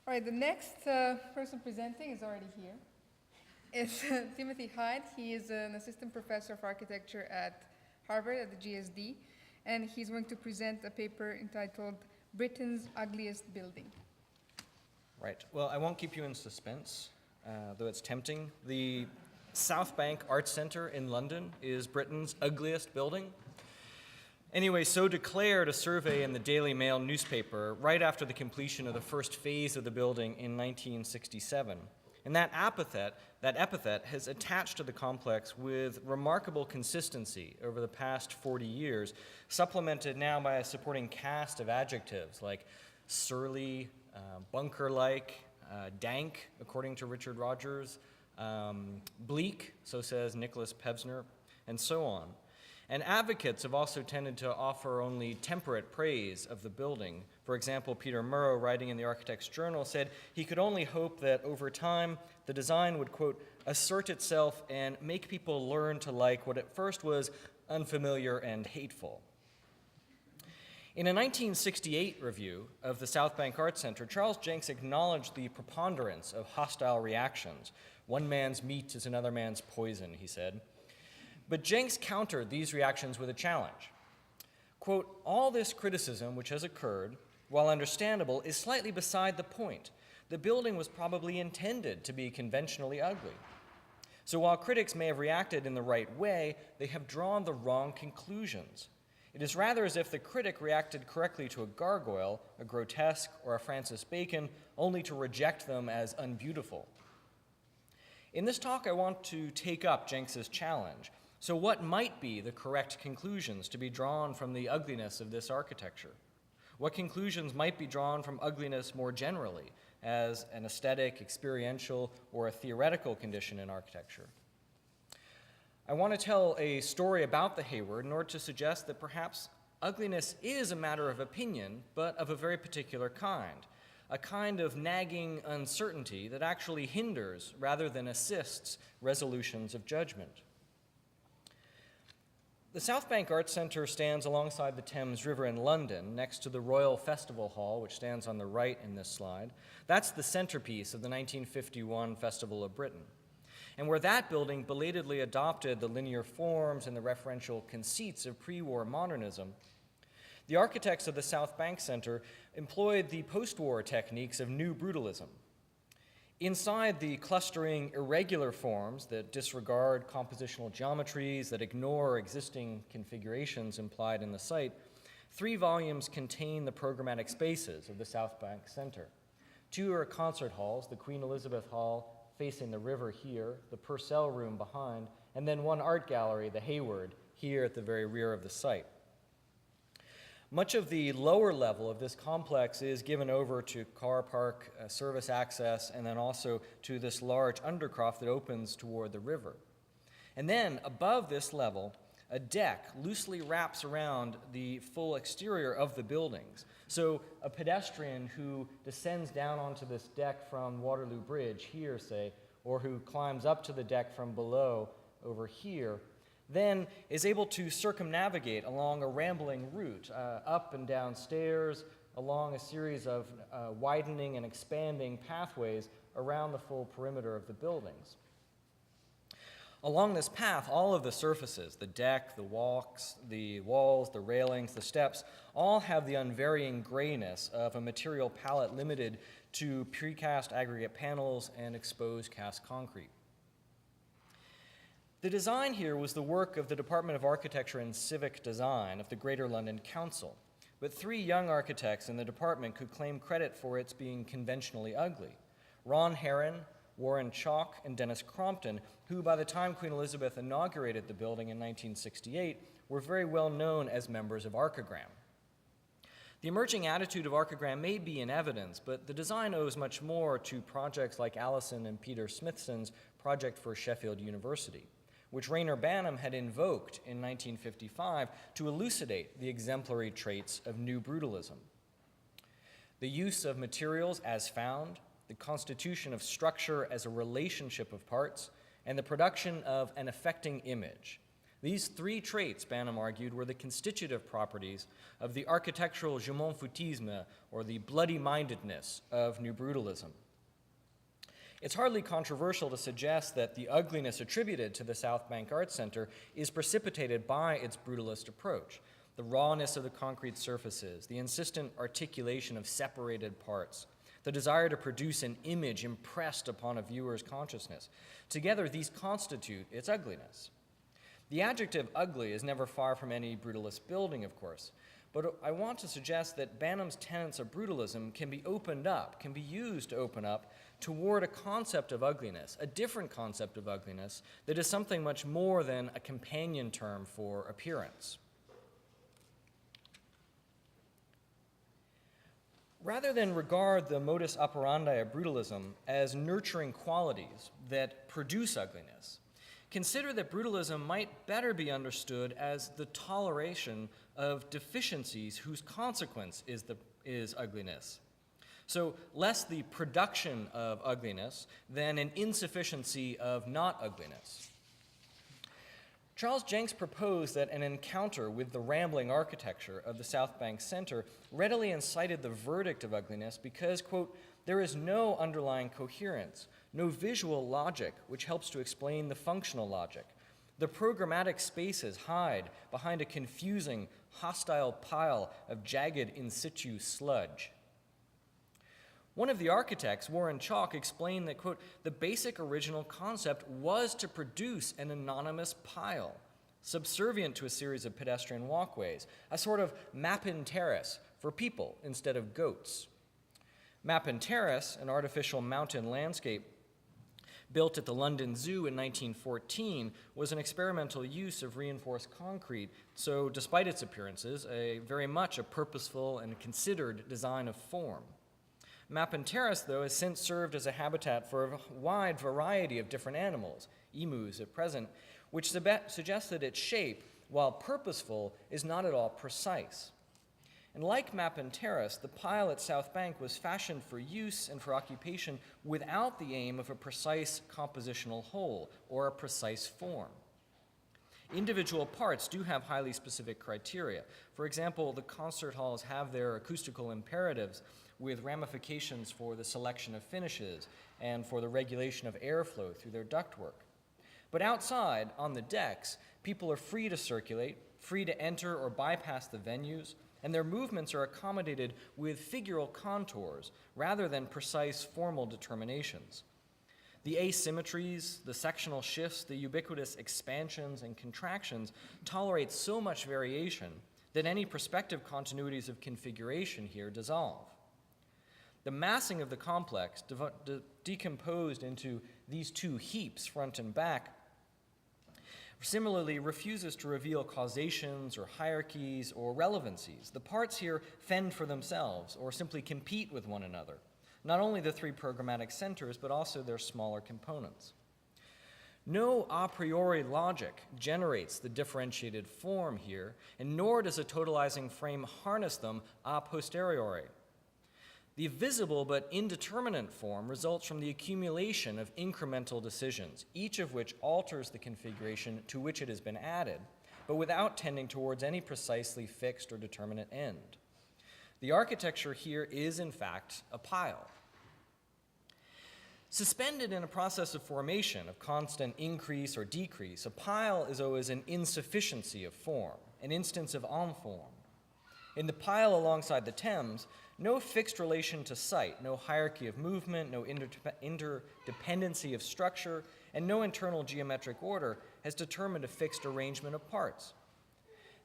All right, the next person presenting is already here. It's Timothy Hyde. He is an assistant professor of architecture at Harvard at the GSD, and he's going to present a paper entitled Britain's Ugliest Building. Right. Well, I won't keep you in suspense, though it's tempting. The South Bank Arts Centre in London is Britain's ugliest building. Anyway, so declared a survey in the Daily Mail newspaper right after the completion of the first phase of the building in 1967. And that epithet has attached to the complex with remarkable consistency over the past 40 years, supplemented now by a supporting cast of adjectives like surly, bunker-like, dank, according to Richard Rogers, bleak, so says Nicholas Pevsner, and so on. And advocates have also tended to offer only temperate praise of the building. For example, Peter Murrow, writing in the Architect's Journal, said he could only hope that over time the design would, quote, assert itself and make people learn to like what at first was unfamiliar and hateful. In a 1968 review of the South Bank Arts Centre, Charles Jenks acknowledged the preponderance of hostile reactions. One man's meat is another man's poison, he said. But Jenks countered these reactions with a challenge. Quote, all this criticism which has occurred, while understandable, is slightly beside the point. The building was probably intended to be conventionally ugly. So while critics may have reacted in the right way, they have drawn the wrong conclusions. It is rather as if the critic reacted correctly to a gargoyle, a grotesque, or a Francis Bacon, only to reject them as unbeautiful. In this talk, I want to take up Jenks's challenge. So what might be the correct conclusions to be drawn from the ugliness of this architecture? What conclusions might be drawn from ugliness more generally, as an aesthetic, experiential, or a theoretical condition in architecture? I want to tell a story about the Hayward in order to suggest that perhaps ugliness is a matter of opinion, but of a very particular kind, a kind of nagging uncertainty that actually hinders rather than assists resolutions of judgment. The South Bank Arts Centre stands alongside the Thames River in London, next to the Royal Festival Hall, which stands on the right in this slide. That's the centerpiece of the 1951 Festival of Britain. And where that building belatedly adopted the linear forms and the referential conceits of pre-war modernism, the architects of the South Bank Centre employed the post-war techniques of new brutalism. Inside the clustering irregular forms that disregard compositional geometries, that ignore existing configurations implied in the site, 3 volumes contain the programmatic spaces of the South Bank Centre. 2 are concert halls, the Queen Elizabeth Hall facing the river here, the Purcell Room behind, and then 1 art gallery, the Hayward, here at the very rear of the site. Much of the lower level of this complex is given over to car park, service access, and then also to this large undercroft that opens toward the river. And then above this level, a deck loosely wraps around the full exterior of the buildings. So a pedestrian who descends down onto this deck from Waterloo Bridge here, say, or who climbs up to the deck from below over here, then is able to circumnavigate along a rambling route, up and down stairs, along a series of widening and expanding pathways around the full perimeter of the buildings. Along this path, all of the surfaces, the deck, the walks, the walls, the railings, the steps, all have the unvarying grayness of a material palette limited to precast aggregate panels and exposed cast concrete. The design here was the work of the Department of Architecture and Civic Design of the Greater London Council, but 3 young architects in the department could claim credit for its being conventionally ugly. Ron Heron, Warren Chalk, and Dennis Crompton, who by the time Queen Elizabeth inaugurated the building in 1968, were very well known as members of Archigram. The emerging attitude of Archigram may be in evidence, but the design owes much more to projects like Allison and Peter Smithson's project for Sheffield University, which Rayner Banham had invoked in 1955 to elucidate the exemplary traits of new brutalism. The use of materials as found, the constitution of structure as a relationship of parts, and the production of an affecting image. These three traits, Banham argued, were the constitutive properties of the architectural je m'en foutisme, or the bloody-mindedness of New Brutalism. It's hardly controversial to suggest that the ugliness attributed to the South Bank Arts Center is precipitated by its brutalist approach. The rawness of the concrete surfaces, the insistent articulation of separated parts, the desire to produce an image impressed upon a viewer's consciousness. Together, these constitute its ugliness. The adjective ugly is never far from any brutalist building, of course, but I want to suggest that Banham's tenets of brutalism can be opened up, can be used to open up toward a concept of ugliness, a different concept of ugliness that is something much more than a companion term for appearance. Rather than regard the modus operandi of brutalism as nurturing qualities that produce ugliness, consider that brutalism might better be understood as the toleration of deficiencies whose consequence is ugliness. So less the production of ugliness than an insufficiency of not ugliness. Charles Jenks proposed that an encounter with the rambling architecture of the South Bank Center readily incited the verdict of ugliness because, quote, there is no underlying coherence, no visual logic which helps to explain the functional logic. The programmatic spaces hide behind a confusing, hostile pile of jagged in situ sludge. One of the architects, Warren Chalk, explained that, quote, the basic original concept was to produce an anonymous pile, subservient to a series of pedestrian walkways, a sort of Mappin terrace for people instead of goats. Mappin Terrace, an artificial mountain landscape built at the London Zoo in 1914, was an experimental use of reinforced concrete, so despite its appearances, very much a purposeful and considered design of form. Mappin Terrace, though, has since served as a habitat for a wide variety of different animals, emus at present, which suggests that its shape, while purposeful, is not at all precise. And like Mappin Terrace, the pile at South Bank was fashioned for use and for occupation without the aim of a precise compositional whole or a precise form. Individual parts do have highly specific criteria. For example, the concert halls have their acoustical imperatives with ramifications for the selection of finishes and for the regulation of airflow through their ductwork. But outside, on the decks, people are free to circulate, free to enter or bypass the venues, and their movements are accommodated with figural contours rather than precise formal determinations. The asymmetries, the sectional shifts, the ubiquitous expansions and contractions tolerate so much variation that any prospective continuities of configuration here dissolve. The massing of the complex, decomposed into these two heaps, front and back, similarly refuses to reveal causations or hierarchies or relevancies. The parts here fend for themselves or simply compete with one another, not only the three programmatic centers, but also their smaller components. No a priori logic generates the differentiated form here, and nor does a totalizing frame harness them a posteriori. The visible but indeterminate form results from the accumulation of incremental decisions, each of which alters the configuration to which it has been added, but without tending towards any precisely fixed or determinate end. The architecture here is, in fact, a pile. Suspended in a process of formation, of constant increase or decrease, a pile is always an insufficiency of form, an instance of en forme. In the pile alongside the Thames, no fixed relation to site, no hierarchy of movement, no interdependency of structure, and no internal geometric order has determined a fixed arrangement of parts.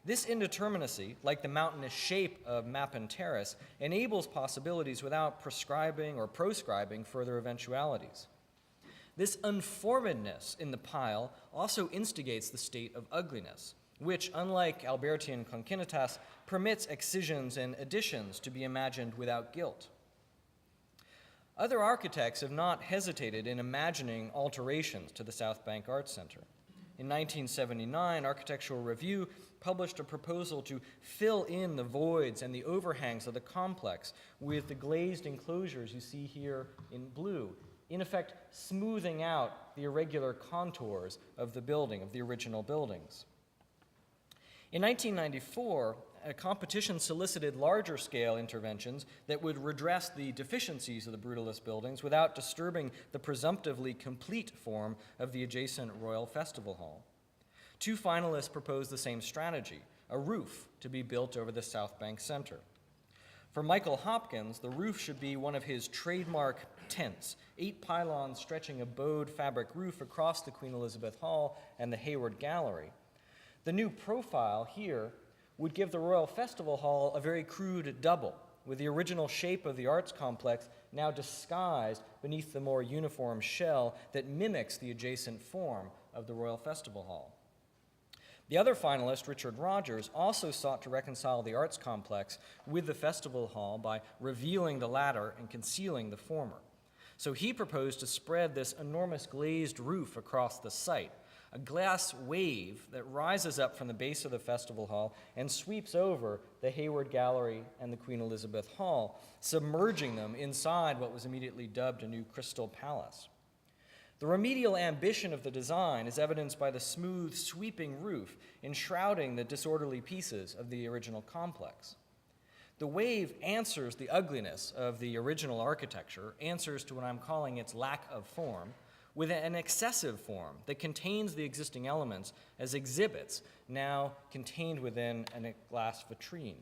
This indeterminacy, like the mountainous shape of Mappin Terrace, enables possibilities without prescribing or proscribing further eventualities. This unformedness in the pile also instigates the state of ugliness, which, unlike Albertian concinitas, permits excisions and additions to be imagined without guilt. Other architects have not hesitated in imagining alterations to the South Bank Arts Center. In 1979, Architectural Review published a proposal to fill in the voids and the overhangs of the complex with the glazed enclosures you see here in blue, in effect smoothing out the irregular contours of the building, of the original buildings. In 1994, a competition solicited larger-scale interventions that would redress the deficiencies of the brutalist buildings without disturbing the presumptively complete form of the adjacent Royal Festival Hall. 2 finalists proposed the same strategy, a roof to be built over the South Bank Center. For Michael Hopkins, the roof should be one of his trademark tents, 8 pylons stretching a bowed fabric roof across the Queen Elizabeth Hall and the Hayward Gallery. The new profile here would give the Royal Festival Hall a very crude double, with the original shape of the arts complex now disguised beneath the more uniform shell that mimics the adjacent form of the Royal Festival Hall. The other finalist, Richard Rogers, also sought to reconcile the arts complex with the festival hall by revealing the latter and concealing the former. So he proposed to spread this enormous glazed roof across the site, a glass wave that rises up from the base of the festival hall and sweeps over the Hayward Gallery and the Queen Elizabeth Hall, submerging them inside what was immediately dubbed a new Crystal Palace. The remedial ambition of the design is evidenced by the smooth, sweeping roof enshrouding the disorderly pieces of the original complex. The wave answers the ugliness of the original architecture, answers to what I'm calling its lack of form, with an excessive form that contains the existing elements as exhibits now contained within a glass vitrine.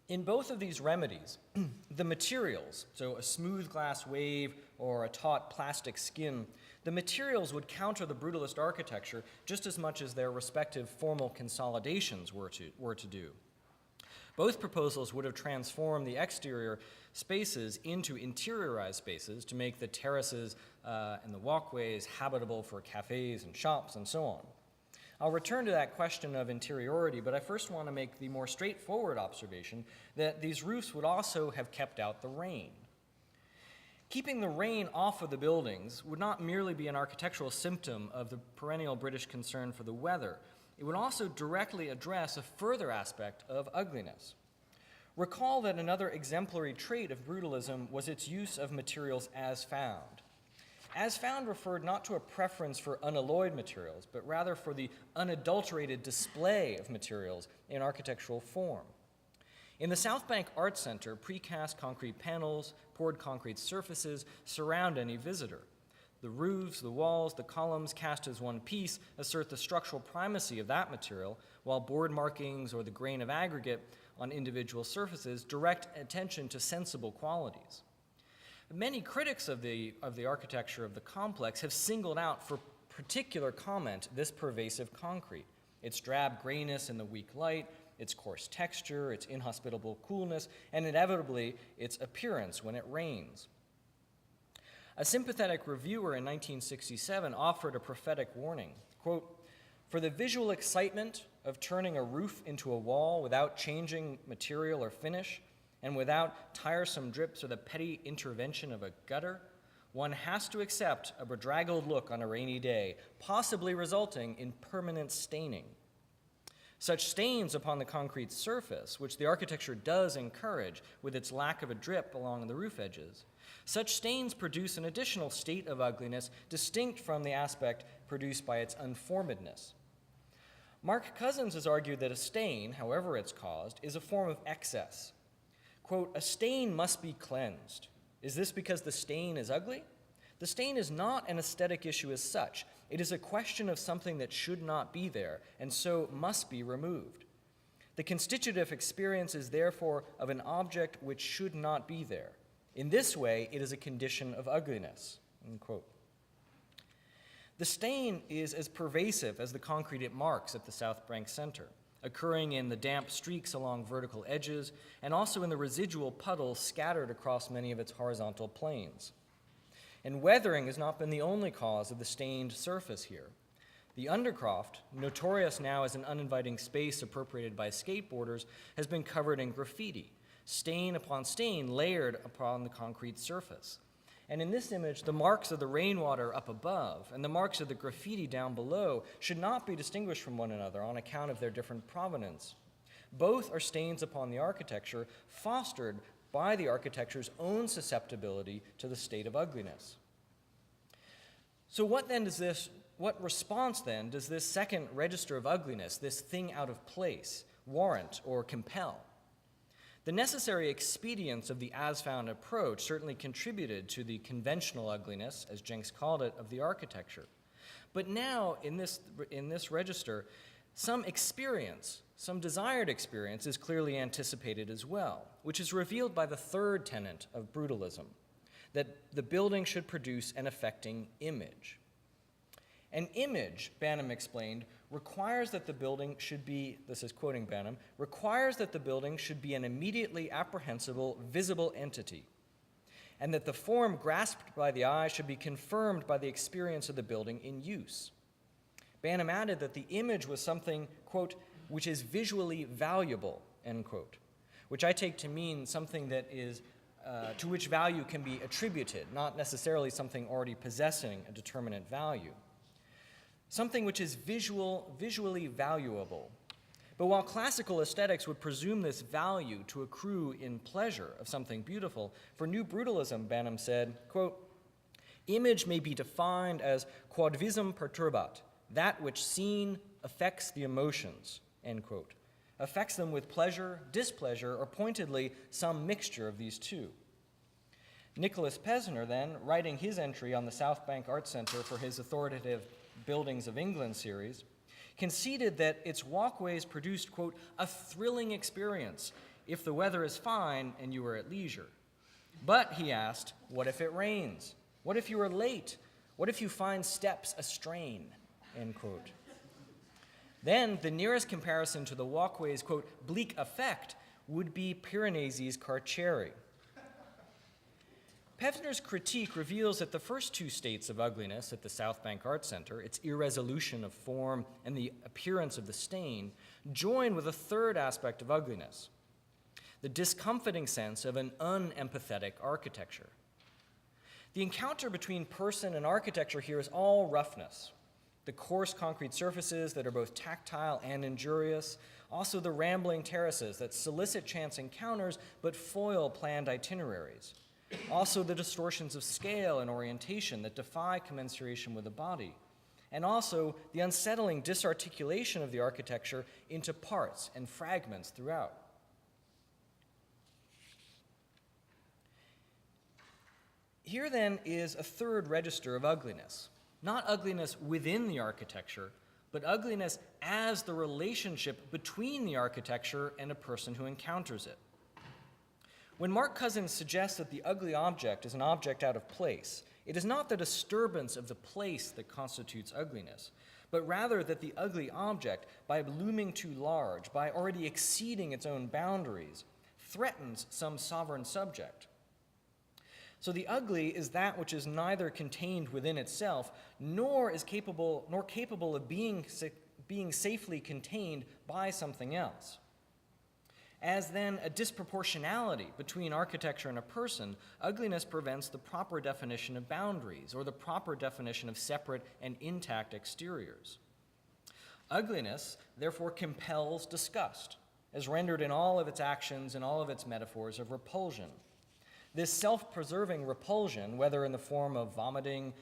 In both of these remedies, the materials, so a smooth glass wave or a taut plastic skin, the materials would counter the brutalist architecture just as much as their respective formal consolidations were to do. Both proposals would have transformed the exterior spaces into interiorized spaces to make the terraces and the walkways habitable for cafes and shops and so on. I'll return to that question of interiority, but I first want to make the more straightforward observation that these roofs would also have kept out the rain. Keeping the rain off of the buildings would not merely be an architectural symptom of the perennial British concern for the weather. It would also directly address a further aspect of ugliness. Recall that another exemplary trait of brutalism was its use of materials as found. As found referred not to a preference for unalloyed materials, but rather for the unadulterated display of materials in architectural form. In the South Bank Arts Center, precast concrete panels, poured concrete surfaces surround any visitor. The roofs, the walls, the columns cast as one piece assert the structural primacy of that material, while board markings or the grain of aggregate on individual surfaces direct attention to sensible qualities. Many critics of the architecture of the complex have singled out for particular comment this pervasive concrete, its drab grayness in the weak light, its coarse texture, its inhospitable coolness, and inevitably its appearance when it rains. A sympathetic reviewer in 1967 offered a prophetic warning, quote, "For the visual excitement of turning a roof into a wall without changing material or finish, and without tiresome drips or the petty intervention of a gutter, one has to accept a bedraggled look on a rainy day, possibly resulting in permanent staining. Such stains upon the concrete surface, which the architecture does encourage with its lack of a drip along the roof edges, such stains produce an additional state of ugliness distinct from the aspect produced by its unformedness. Mark Cousins has argued that a stain, however it's caused, is a form of excess. Quote, "A stain must be cleansed. Is this because the stain is ugly? The stain is not an aesthetic issue as such. It is a question of something that should not be there, and so must be removed. The constitutive experience is therefore of an object which should not be there. In this way, it is a condition of ugliness." End quote. The stain is as pervasive as the concrete it marks at the South Bank Center, occurring in the damp streaks along vertical edges and also in the residual puddles scattered across many of its horizontal planes. And weathering has not been the only cause of the stained surface here. The undercroft, notorious now as an uninviting space appropriated by skateboarders, has been covered in graffiti, stain upon stain layered upon the concrete surface. And in this image, the marks of the rainwater up above and the marks of the graffiti down below should not be distinguished from one another on account of their different provenance. Both are stains upon the architecture fostered by the architecture's own susceptibility to the state of ugliness. So what response then does this second register of ugliness, this thing out of place, warrant or compel? The necessary expedience of the as-found approach certainly contributed to the conventional ugliness, as Jenks called it, of the architecture. But now, in this register, some experience, some desired experience, is clearly anticipated as well, which is revealed by the third tenet of brutalism, that the building should produce an affecting image. An image, Banham explained, requires that the building should be, this is quoting Banham, requires that the building should be an immediately apprehensible, visible entity, and that the form grasped by the eye should be confirmed by the experience of the building in use. Banham added that the image was something, quote, which is visually valuable, end quote, which I take to mean something that is, to which value can be attributed, not necessarily something already possessing a determinate value. Something which is visually valuable. But while classical aesthetics would presume this value to accrue in pleasure of something beautiful, for New Brutalism, Banham said, quote, image may be defined as quod visum perturbat, that which seen affects the emotions, end quote, affects them with pleasure, displeasure, or pointedly some mixture of these two. Nicholas Pesner then, writing his entry on the South Bank Art Center for his authoritative Buildings of England series, conceded that its walkways produced, quote, a thrilling experience if the weather is fine and you are at leisure. But, he asked, what if it rains? What if you are late? What if you find steps a strain? End quote. Then, the nearest comparison to the walkway's, quote, bleak effect would be Piranesi's Carcieri. Pesner's critique reveals that the first two states of ugliness at the South Bank Art Center, its irresolution of form and the appearance of the stain, join with a third aspect of ugliness, the discomfiting sense of an unempathetic architecture. The encounter between person and architecture here is all roughness. The coarse concrete surfaces that are both tactile and injurious, also the rambling terraces that solicit chance encounters but foil planned itineraries. Also the distortions of scale and orientation that defy commensuration with the body, and also the unsettling disarticulation of the architecture into parts and fragments throughout. Here then is a third register of ugliness, not ugliness within the architecture, but ugliness as the relationship between the architecture and a person who encounters it. When Mark Cousins suggests that the ugly object is an object out of place, it is not the disturbance of the place that constitutes ugliness, but rather that the ugly object, by looming too large, by already exceeding its own boundaries, threatens some sovereign subject. So the ugly is that which is neither contained within itself, nor capable of being safely contained by something else. As then a disproportionality between architecture and a person, ugliness prevents the proper definition of boundaries or the proper definition of separate and intact exteriors. Ugliness, therefore, compels disgust, as rendered in all of its actions and all of its metaphors of repulsion. This self-preserving repulsion, whether in the form of vomiting,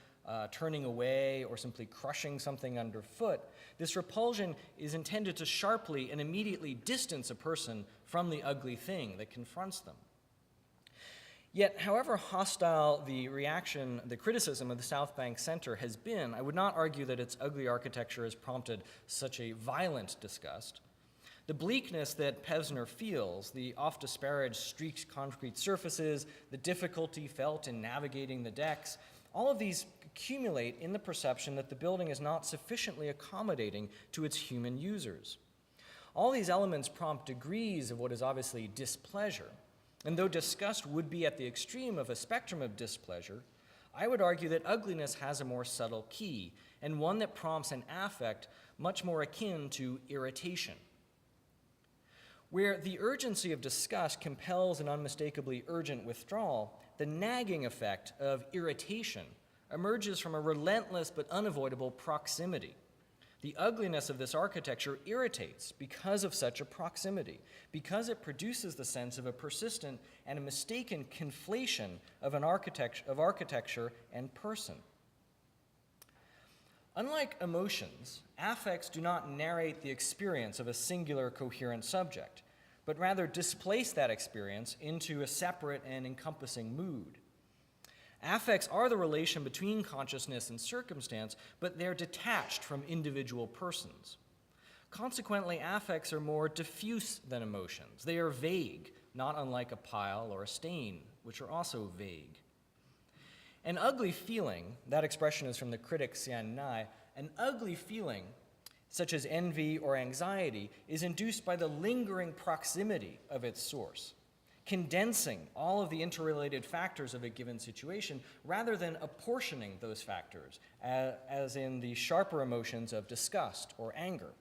turning away, or simply crushing something underfoot, this repulsion is intended to sharply and immediately distance a person from the ugly thing that confronts them. Yet, however hostile the criticism of the South Bank Center has been, I would not argue that its ugly architecture has prompted such a violent disgust. The bleakness that Pesner feels, the oft-disparaged streaked concrete surfaces, the difficulty felt in navigating the decks, all of these accumulate in the perception that the building is not sufficiently accommodating to its human users. All these elements prompt degrees of what is obviously displeasure, and though disgust would be at the extreme of a spectrum of displeasure, I would argue that ugliness has a more subtle key, and one that prompts an affect much more akin to irritation. Where the urgency of disgust compels an unmistakably urgent withdrawal, the nagging effect of irritation emerges from a relentless but unavoidable proximity. The ugliness of this architecture irritates because of such a proximity, because it produces the sense of a persistent and a mistaken conflation of architecture and person. Unlike emotions, affects do not narrate the experience of a singular coherent subject, but rather displace that experience into a separate and encompassing mood. Affects are the relation between consciousness and circumstance, but they're detached from individual persons. Consequently, affects are more diffuse than emotions. They are vague, not unlike a pile or a stain, which are also vague. An ugly feeling, that expression is from the critic Xian Nai, an ugly feeling, such as envy or anxiety, is induced by the lingering proximity of its source, condensing all of the interrelated factors of a given situation rather than apportioning those factors, as in the sharper emotions of disgust or anger.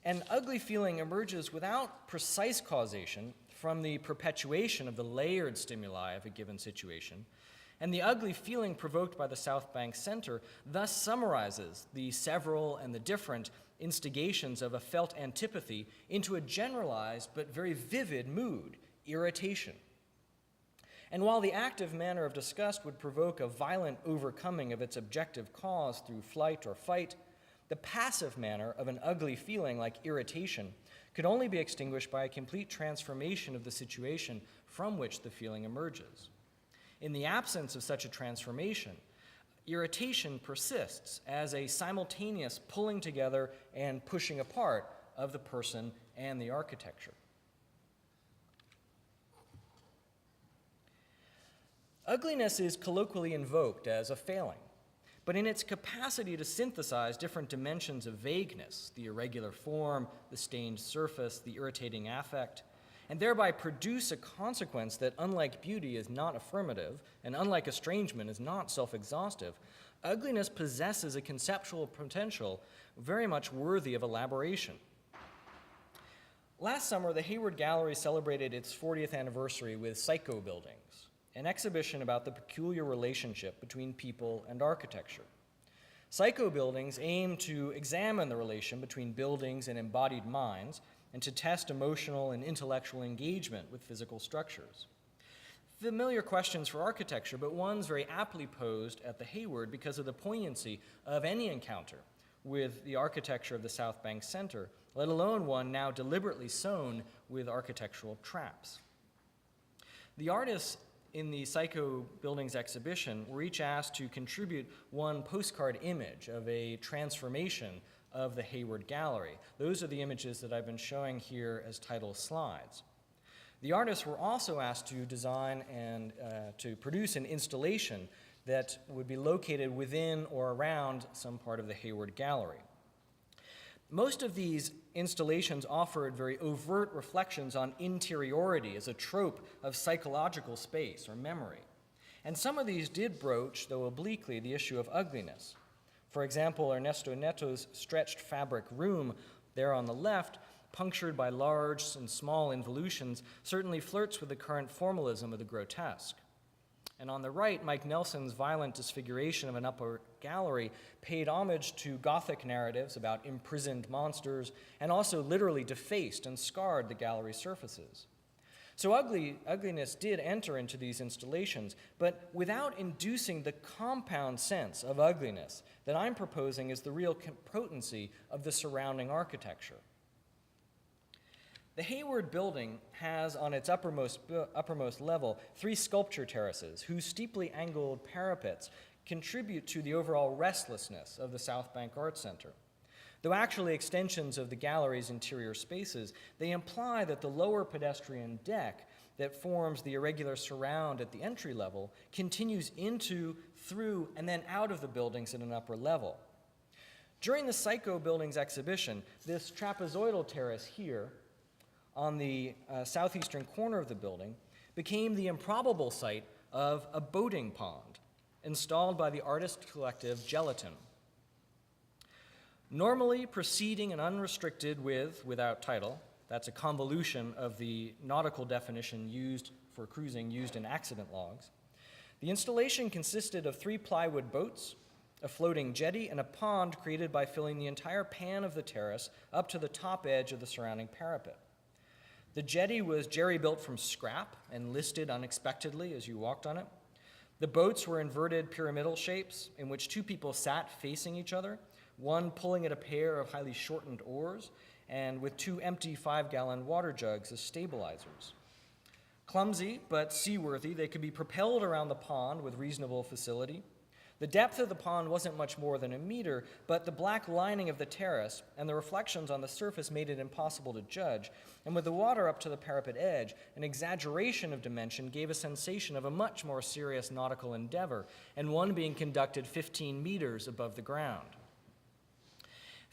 An ugly feeling emerges without precise causation from the perpetuation of the layered stimuli of a given situation, and the ugly feeling provoked by the South Bank Center thus summarizes the several and the different instigations of a felt antipathy into a generalized but very vivid mood, irritation. And while the active manner of disgust would provoke a violent overcoming of its objective cause through flight or fight, the passive manner of an ugly feeling like irritation could only be extinguished by a complete transformation of the situation from which the feeling emerges. In the absence of such a transformation, irritation persists as a simultaneous pulling together and pushing apart of the person and the architecture. Ugliness is colloquially invoked as a failing, but in its capacity to synthesize different dimensions of vagueness, the irregular form, the stained surface, the irritating affect, and thereby produce a consequence that, unlike beauty, is not affirmative, and unlike estrangement, is not self-exhaustive, ugliness possesses a conceptual potential very much worthy of elaboration. Last summer, the Hayward Gallery celebrated its 40th anniversary with Psycho Buildings, an exhibition about the peculiar relationship between people and architecture. Psycho Buildings aim to examine the relation between buildings and embodied minds, and to test emotional and intellectual engagement with physical structures. Familiar questions for architecture, but ones very aptly posed at the Hayward because of the poignancy of any encounter with the architecture of the South Bank Center, let alone one now deliberately sown with architectural traps. The artists in the Psycho Buildings exhibition were each asked to contribute one postcard image of a transformation of the Hayward Gallery. Those are the images that I've been showing here as title slides. The artists were also asked to design and to produce an installation that would be located within or around some part of the Hayward Gallery. Most of these installations offered very overt reflections on interiority as a trope of psychological space or memory. And some of these did broach, though obliquely, the issue of ugliness. For example, Ernesto Neto's stretched fabric room there on the left, punctured by large and small involutions, certainly flirts with the current formalism of the grotesque. And on the right, Mike Nelson's violent disfiguration of an upper gallery paid homage to Gothic narratives about imprisoned monsters and also literally defaced and scarred the gallery surfaces. So ugliness did enter into these installations, but without inducing the compound sense of ugliness that I'm proposing is the real potency of the surrounding architecture. The Hayward building has on its uppermost level 3 sculpture terraces whose steeply angled parapets contribute to the overall restlessness of the South Bank Art Center. Though actually extensions of the gallery's interior spaces, they imply that the lower pedestrian deck that forms the irregular surround at the entry level continues into, through, and then out of the buildings at an upper level. During the Psycho Buildings exhibition, this trapezoidal terrace here on the southeastern corner of the building became the improbable site of a boating pond installed by the artist collective Gelatin. Normally proceeding and unrestricted with, without title, that's a convolution of the nautical definition used for cruising used in accident logs. The installation consisted of 3 plywood boats, a floating jetty, and a pond created by filling the entire pan of the terrace up to the top edge of the surrounding parapet. The jetty was jerry-built from scrap and listed unexpectedly as you walked on it. The boats were inverted pyramidal shapes in which two people sat facing each other, one pulling at a pair of highly shortened oars, and with two empty 5-gallon water jugs as stabilizers. Clumsy but seaworthy, they could be propelled around the pond with reasonable facility. The depth of the pond wasn't much more than a meter, but the black lining of the terrace and the reflections on the surface made it impossible to judge, and with the water up to the parapet edge, an exaggeration of dimension gave a sensation of a much more serious nautical endeavor, and one being conducted 15 meters above the ground.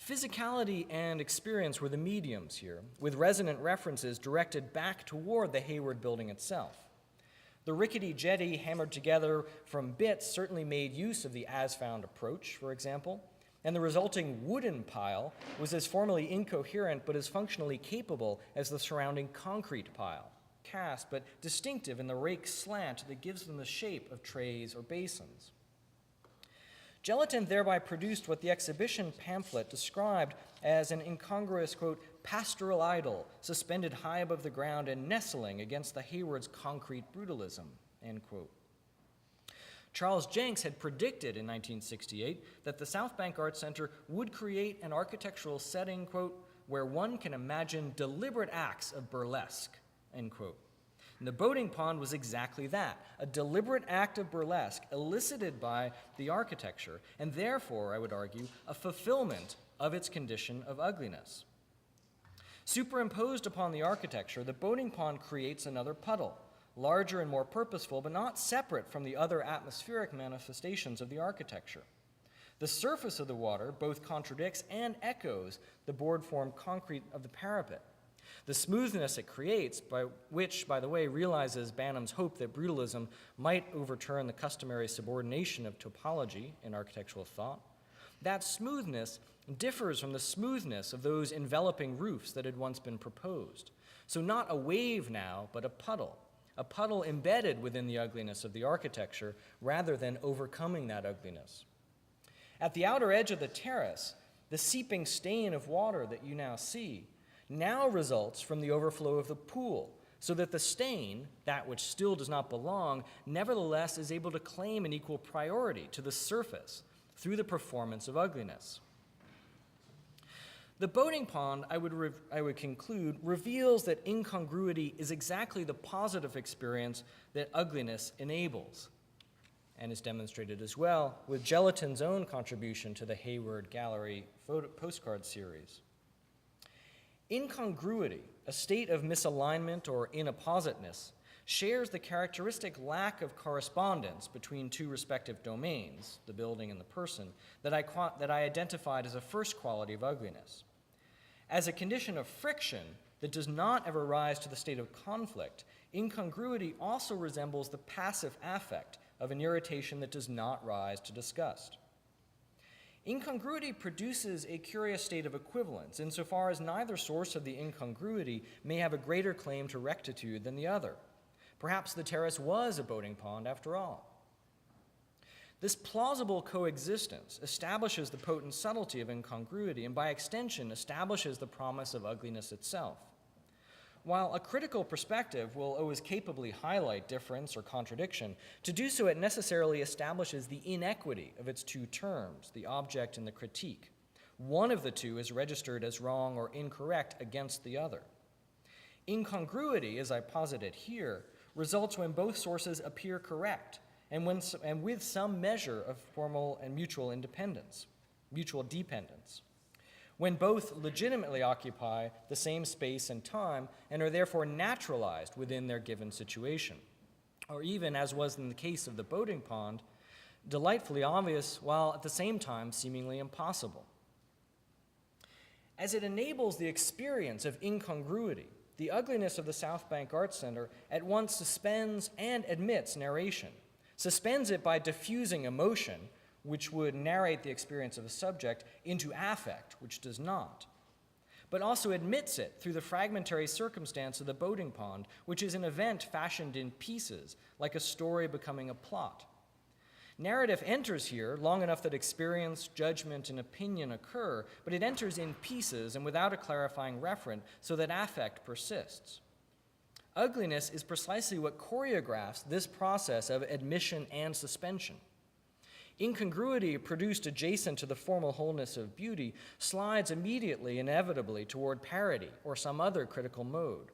Physicality and experience were the mediums here, with resonant references directed back toward the Hayward building itself. The rickety jetty hammered together from bits certainly made use of the as-found approach, for example, and the resulting wooden pile was as formally incoherent but as functionally capable as the surrounding concrete pile, cast but distinctive in the rake slant that gives them the shape of trays or basins. Gelatin thereby produced what the exhibition pamphlet described as an incongruous, quote, pastoral idol suspended high above the ground and nestling against the Hayward's concrete brutalism, end quote. Charles Jenks had predicted in 1968 that the South Bank Art Center would create an architectural setting, quote, where one can imagine deliberate acts of burlesque, end quote. And the boating pond was exactly that, a deliberate act of burlesque elicited by the architecture, and therefore, I would argue, a fulfillment of its condition of ugliness. Superimposed upon the architecture, the boating pond creates another puddle, larger and more purposeful, but not separate from the other atmospheric manifestations of the architecture. The surface of the water both contradicts and echoes the board-formed concrete of the parapet. The smoothness it creates, which, by the way, realizes Banham's hope that brutalism might overturn the customary subordination of topology in architectural thought, that smoothness differs from the smoothness of those enveloping roofs that had once been proposed. So not a wave now, but a puddle embedded within the ugliness of the architecture rather than overcoming that ugliness. At the outer edge of the terrace, the seeping stain of water that you now see now results from the overflow of the pool, so that the stain, that which still does not belong, nevertheless is able to claim an equal priority to the surface through the performance of ugliness. The boating pond, I would conclude, reveals that incongruity is exactly the positive experience that ugliness enables, and is demonstrated as well with Gelatin's own contribution to the Hayward Gallery postcard series. Incongruity, a state of misalignment or inappositeness, shares the characteristic lack of correspondence between two respective domains, the building and the person, that I identified as a first quality of ugliness. As a condition of friction that does not ever rise to the state of conflict, incongruity also resembles the passive affect of an irritation that does not rise to disgust. Incongruity produces a curious state of equivalence, insofar as neither source of the incongruity may have a greater claim to rectitude than the other. Perhaps the terrace was a boating pond after all. This plausible coexistence establishes the potent subtlety of incongruity, and by extension establishes the promise of ugliness itself. While a critical perspective will always capably highlight difference or contradiction, to do so it necessarily establishes the inequity of its two terms, the object and the critique. One of the two is registered as wrong or incorrect against the other. Incongruity, as I posit it here, results when both sources appear correct, and with some measure of formal and mutual dependence. When both legitimately occupy the same space and time and are therefore naturalized within their given situation, or even, as was in the case of the boating pond, delightfully obvious while at the same time seemingly impossible. As it enables the experience of incongruity, the ugliness of the South Bank Art Center at once suspends and admits narration, suspends it by diffusing emotion, which would narrate the experience of a subject, into affect, which does not, but also admits it through the fragmentary circumstance of the boating pond, which is an event fashioned in pieces, like a story becoming a plot. Narrative enters here long enough that experience, judgment, and opinion occur, but it enters in pieces and without a clarifying referent, so that affect persists. Ugliness is precisely what choreographs this process of admission and suspension. Incongruity produced adjacent to the formal wholeness of beauty slides immediately, inevitably, toward parody or some other critical mode.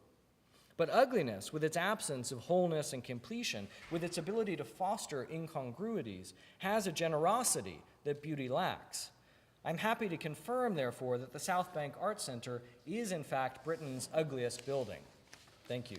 But ugliness, with its absence of wholeness and completion, with its ability to foster incongruities, has a generosity that beauty lacks. I'm happy to confirm, therefore, that the South Bank Art Center is, in fact, Britain's ugliest building. Thank you.